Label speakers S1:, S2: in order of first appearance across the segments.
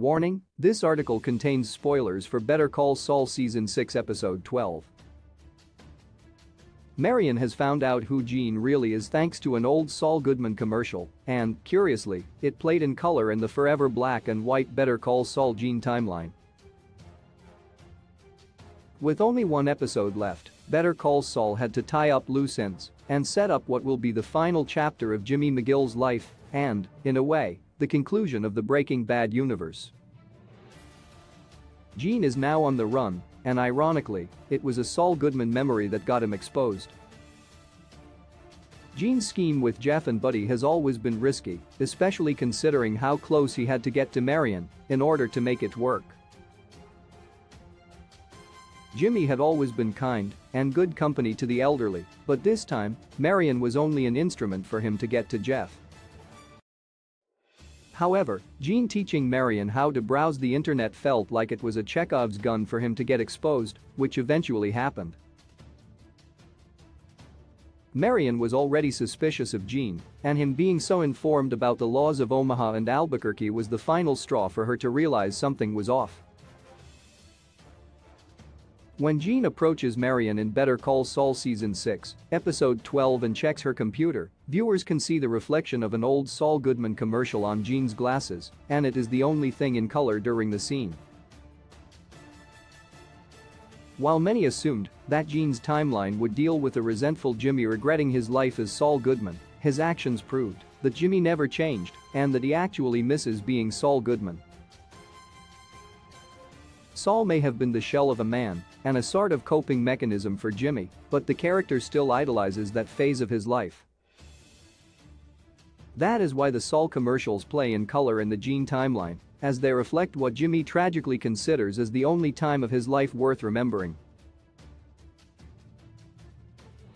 S1: Warning: this article contains spoilers for Better Call Saul Season 6 Episode 12. Marion has found out who Gene really is thanks to an old Saul Goodman commercial, and, curiously, it played in color in the forever black and white Better Call Saul Gene timeline. With only one episode left, Better Call Saul had to tie up loose ends and set up what will be the final chapter of Jimmy McGill's life and, in a way, the conclusion of the Breaking Bad universe. Gene is now on the run, and ironically, it was a Saul Goodman memory that got him exposed. Gene's scheme with Jeff and Buddy has always been risky, especially considering how close he had to get to Marion in order to make it work. Jimmy had always been kind and good company to the elderly, but this time, Marion was only an instrument for him to get to Jeff. However, Gene teaching Marion how to browse the internet felt like it was a Chekhov's gun for him to get exposed, which eventually happened. Marion was already suspicious of Gene, and him being so informed about the laws of Omaha and Albuquerque was the final straw for her to realize something was off. When Gene approaches Marion in Better Call Saul Season 6, Episode 12 and checks her computer, viewers can see the reflection of an old Saul Goodman commercial on Gene's glasses, and it is the only thing in color during the scene. While many assumed that Gene's timeline would deal with a resentful Jimmy regretting his life as Saul Goodman, his actions proved that Jimmy never changed and that he actually misses being Saul Goodman. Saul may have been the shell of a man and a sort of coping mechanism for Jimmy, but the character still idolizes that phase of his life. That is why the Saul commercials play in color in the Gene timeline, as they reflect what Jimmy tragically considers as the only time of his life worth remembering.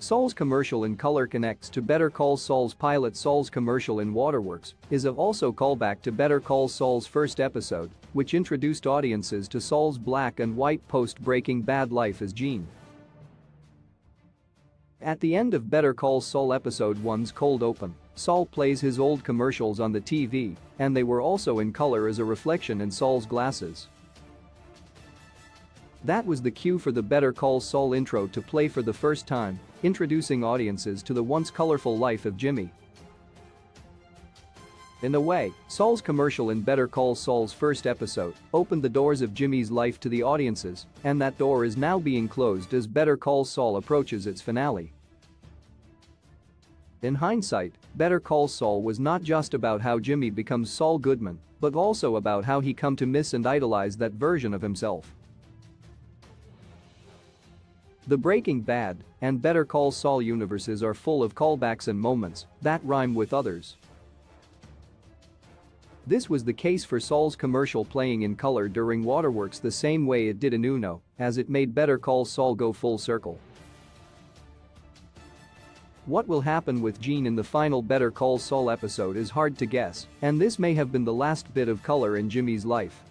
S1: Saul's commercial in color connects to Better Call Saul's pilot. Saul's commercial in Waterworks is also callback to Better Call Saul's first episode, which introduced audiences to Saul's black and white post-Breaking Bad life as Gene. At the end of Better Call Saul Episode 1's cold open, Saul plays his old commercials on the TV, and they were also in color as a reflection in Saul's glasses. That was the cue for the Better Call Saul intro to play for the first time, introducing audiences to the once colorful life of Jimmy. In a way, Saul's commercial in Better Call Saul's first episode opened the doors of Jimmy's life to the audiences, and that door is now being closed as Better Call Saul approaches its finale. In hindsight, Better Call Saul was not just about how Jimmy becomes Saul Goodman, but also about how he come to miss and idolize that version of himself. The Breaking Bad and Better Call Saul universes are full of callbacks and moments that rhyme with others. This was the case for Saul's commercial playing in color during Waterworks the same way it did in Uno, as it made Better Call Saul go full circle. What will happen with Gene in the final Better Call Saul episode is hard to guess, and this may have been the last bit of color in Jimmy's life.